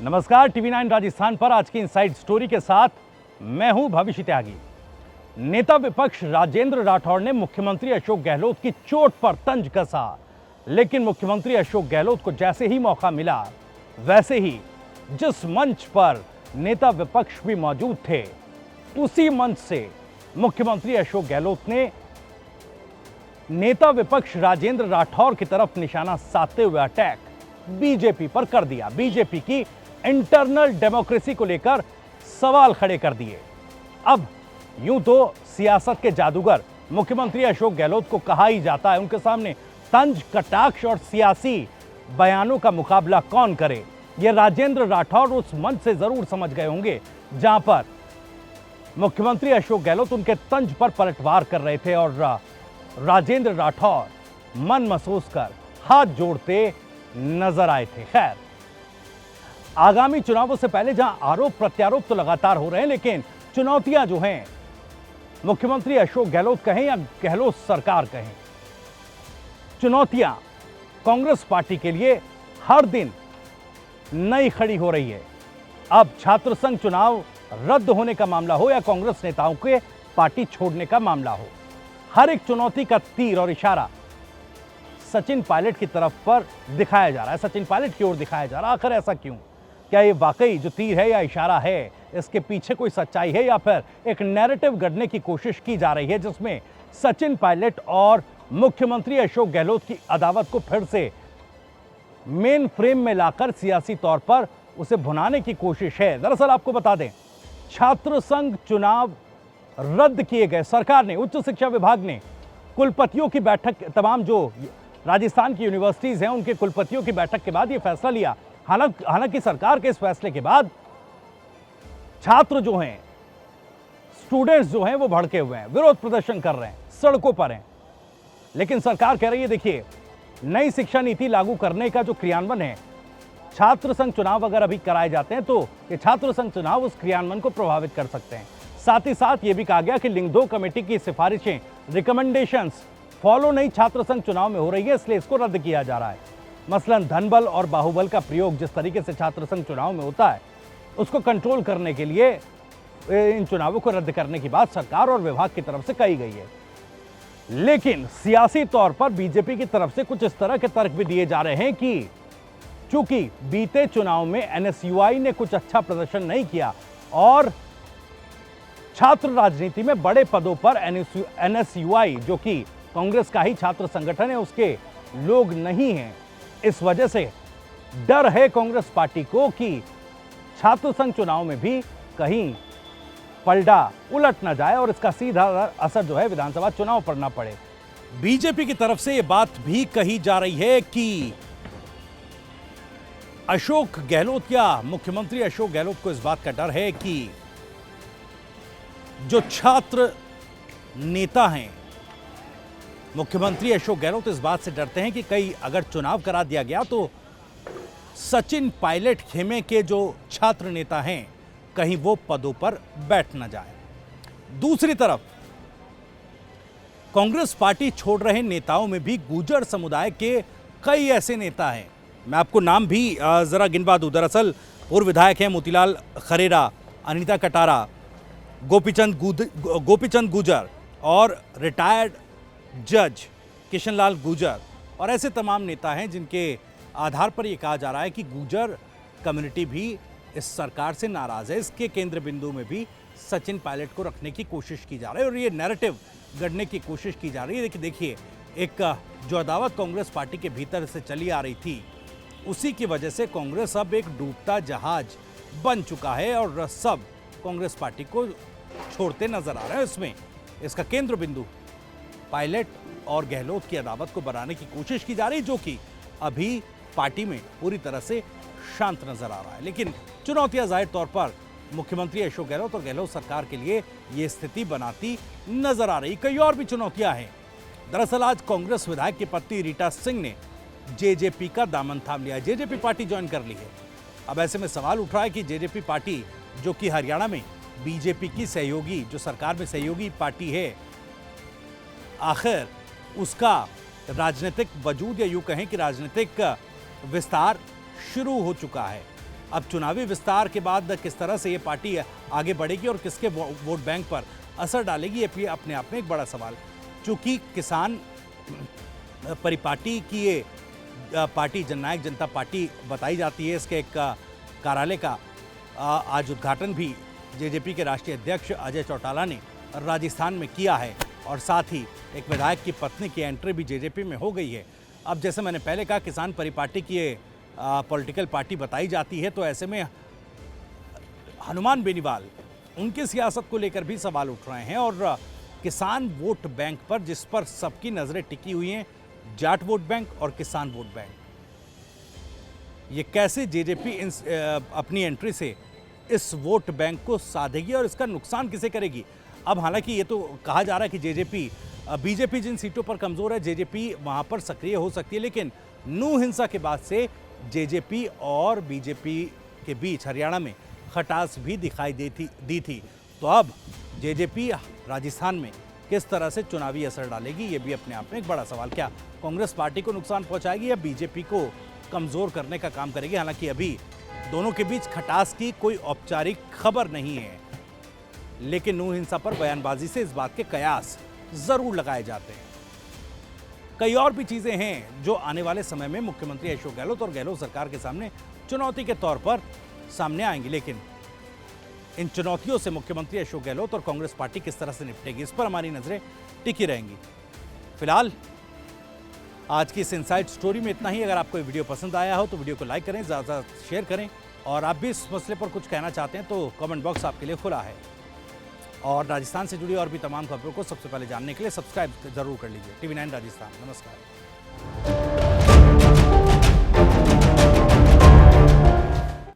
नमस्कार, टीवी9 राजस्थान पर आज की इनसाइड स्टोरी के साथ मैं हूं भविष्य त्यागी। नेता विपक्ष राजेंद्र राठौड़ ने मुख्यमंत्री अशोक गहलोत की चोट पर तंज कसा, लेकिन मुख्यमंत्री अशोक गहलोत को जैसे ही मौका मिला, वैसे ही जिस मंच पर नेता विपक्ष भी मौजूद थे, उसी मंच से मुख्यमंत्री अशोक गहलोत ने नेता विपक्ष राजेंद्र राठौड़ की तरफ निशाना साधते हुए अटैक बीजेपी पर कर दिया। बीजेपी की इंटरनल डेमोक्रेसी को लेकर सवाल खड़े कर दिए। अब यूं तो सियासत के जादूगर मुख्यमंत्री अशोक गहलोत को कहा ही जाता है, उनके सामने तंज कटाक्ष और सियासी बयानों का मुकाबला कौन करे। यह राजेंद्र राठौड़ उस मंच से जरूर समझ गए होंगे जहां पर मुख्यमंत्री अशोक गहलोत उनके तंज पर पलटवार कर रहे थे और राजेंद्र राठौड़ मन महसूस कर हाथ जोड़ते नजर आए थे। खैर, आगामी चुनावों से पहले जहां आरोप प्रत्यारोप तो लगातार हो रहे हैं, लेकिन चुनौतियां जो हैं, मुख्यमंत्री अशोक गहलोत कहें या गहलोत सरकार कहें, चुनौतियां कांग्रेस पार्टी के लिए हर दिन नई खड़ी हो रही है। अब छात्र संघ चुनाव रद्द होने का मामला हो या कांग्रेस नेताओं के पार्टी छोड़ने का मामला हो, हर एक चुनौती का तीर और इशारा सचिन पायलट की तरफ पर दिखाया जा रहा है, सचिन पायलट की ओर दिखाया जा रहा है। आखिर ऐसा क्यों? क्या ये वाकई जो तीर है या इशारा है, इसके पीछे कोई सच्चाई है या फिर एक नैरेटिव गढ़ने की कोशिश की जा रही है जिसमें सचिन पायलट और मुख्यमंत्री अशोक गहलोत की अदावत को फिर से मेन फ्रेम में लाकर सियासी तौर पर उसे भुनाने की कोशिश है? दरअसल आपको बता दें, छात्र संघ चुनाव रद्द किए गए। सरकार ने, उच्च शिक्षा विभाग ने कुलपतियों की बैठक, तमाम जो राजस्थान की यूनिवर्सिटीज हैं उनके कुलपतियों की बैठक के बाद यह फैसला लिया। हालांकि सरकार के इस फैसले के बाद छात्र जो हैं, स्टूडेंट्स जो हैं, वो भड़के हुए हैं, विरोध प्रदर्शन कर रहे हैं, सड़कों पर हैं। लेकिन सरकार कह रही है, देखिए, नई शिक्षा नीति लागू करने का जो क्रियान्वयन है, छात्र संघ चुनाव अगर अभी कराए जाते हैं तो ये छात्र संघ चुनाव उस क्रियान्वयन को प्रभावित कर सकते हैं। साथ ही साथ ये भी कहा गया कि लिंग 2 कमेटी की सिफारिशें, रिकमेंडेशंस फॉलो नहीं छात्र संघ चुनाव में हो रही है, इसलिए इसको रद्द किया जा रहा है। मसलन धनबल और बाहुबल का प्रयोग जिस तरीके से छात्र संघ चुनाव में होता है, उसको कंट्रोल करने के लिए इन चुनावों को रद्द करने की बात सरकार और विभाग की तरफ से कही गई है। लेकिन सियासी तौर पर बीजेपी की तरफ से कुछ इस तरह के तर्क भी दिए जा रहे हैं कि चूंकि बीते चुनाव में एनएसयूआई ने कुछ अच्छा प्रदर्शन नहीं किया और छात्र राजनीति में बड़े पदों पर एनएसयूआई, जो कि कांग्रेस का ही छात्र संगठन है, उसके लोग नहीं हैं, इस वजह से डर है कांग्रेस पार्टी को कि छात्र संघ चुनाव में भी कहीं पलड़ा उलट न जाए और इसका सीधा असर जो है विधानसभा चुनाव पर ना पड़े। बीजेपी की तरफ से यह बात भी कही जा रही है कि अशोक गहलोत या मुख्यमंत्री अशोक गहलोत को इस बात का डर है कि जो छात्र नेता हैं, मुख्यमंत्री अशोक गहलोत इस बात से डरते हैं कि कहीं अगर चुनाव करा दिया गया तो सचिन पायलट खेमे के जो छात्र नेता हैं, कहीं वो पदों पर बैठ न जाए। दूसरी तरफ कांग्रेस पार्टी छोड़ रहे नेताओं में भी गुर्जर समुदाय के कई ऐसे नेता हैं, मैं आपको नाम भी जरा गिनवा दूं। दरअसल पूर्व विधायक हैं मोतीलाल खरेरा, अनीता कटारा, गोपीचंद गुर्जर और रिटायर्ड जज किशनलाल गुर्जर, और ऐसे तमाम नेता हैं जिनके आधार पर यह कहा जा रहा है कि गुर्जर कम्युनिटी भी इस सरकार से नाराज है। इसके केंद्र बिंदु में भी सचिन पायलट को रखने की कोशिश की जा रही है और ये नैरेटिव गढ़ने की कोशिश की जा रही है। देखिए, एक जो अदावत कांग्रेस पार्टी के भीतर से चली आ रही थी, उसी की वजह से कांग्रेस अब एक डूबता जहाज बन चुका है और सब कांग्रेस पार्टी को छोड़ते नजर आ रहे हैं। इसमें इसका केंद्र बिंदु पायलट और गहलोत की अदावत को बनाने की कोशिश की जा रही है, जो कि अभी पार्टी में पूरी तरह से शांत नजर आ रहा है। लेकिन चुनौतियां जाहिर तौर पर मुख्यमंत्री अशोक गहलोत और गहलोत सरकार के लिए यह स्थिति बनाती नजर आ रही। कई और भी चुनौतियां हैं। दरअसल आज कांग्रेस विधायक की पत्नी रीटा सिंह ने जेजेपी का दामन थाम लिया है, जेजेपी पार्टी ज्वाइन कर ली है। अब ऐसे में सवाल उठ रहा है कि जेजेपी पार्टी, जो कि हरियाणा में बीजेपी की सहयोगी, जो सरकार में सहयोगी पार्टी है, आखिर उसका राजनीतिक वजूद या यूं कहें कि राजनीतिक विस्तार शुरू हो चुका है। अब चुनावी विस्तार के बाद किस तरह से ये पार्टी आगे बढ़ेगी और किसके वोट बैंक पर असर डालेगी, ये भी अपने आप में एक बड़ा सवाल। चूंकि किसान परिपाटी की ये पार्टी जननायक जनता पार्टी बताई जाती है, इसके एक कार्यालय का आज उद्घाटन भी जेजेपी के राष्ट्रीय अध्यक्ष अजय चौटाला ने राजस्थान में किया है और साथ ही एक विधायक की पत्नी की एंट्री भी जेजेपी में हो गई है। अब जैसे मैंने पहले कहा, किसान परिपाटी की ये पॉलिटिकल पार्टी बताई जाती है, तो ऐसे में हनुमान बेनीवाल उनकी सियासत को लेकर भी सवाल उठ रहे हैं और किसान वोट बैंक पर, जिस पर सबकी नजरें टिकी हुई हैं, जाट वोट बैंक और किसान वोट बैंक, ये कैसे जेजेपी अपनी एंट्री से इस वोट बैंक को साधेगी और इसका नुकसान किसे करेगी। अब हालांकि ये तो कहा जा रहा है कि जेजेपी बीजेपी जिन सीटों पर कमजोर है, जेजेपी वहां पर सक्रिय हो सकती है, लेकिन नूह हिंसा के बाद से जेजेपी और बीजेपी के बीच हरियाणा में खटास भी दिखाई दी थी। तो अब जेजेपी राजस्थान में किस तरह से चुनावी असर डालेगी, ये भी अपने आप में एक बड़ा सवाल। क्या कांग्रेस पार्टी को नुकसान पहुंचाएगी या बीजेपी को कमजोर करने का काम करेगी। हालांकि अभी दोनों के बीच खटास की कोई औपचारिक खबर नहीं है, लेकिन नूह हिंसा पर बयानबाजी से इस बात के कयास जरूर लगाए जाते हैं। कई और भी चीजें हैं जो आने वाले समय में मुख्यमंत्री अशोक गहलोत और गहलोत सरकार के सामने चुनौती के तौर पर सामने आएंगी, लेकिन इन चुनौतियों से मुख्यमंत्री अशोक गहलोत और कांग्रेस पार्टी किस तरह से निपटेगी, इस पर हमारी नजरें टिकी रहेंगी। फिलहाल आज की इस इनसाइड स्टोरी में इतना ही। अगर आपको ये वीडियो पसंद आया हो तो वीडियो को लाइक करें, ज़्यादा शेयर करें और आप भी इस मसले पर कुछ कहना चाहते हैं तो कमेंट बॉक्स आपके लिए खुला है। और राजस्थान से जुड़ी और भी तमाम खबरों को सबसे पहले जानने के लिए सब्सक्राइब जरूर कर लीजिए TV9 राजस्थान। नमस्कार।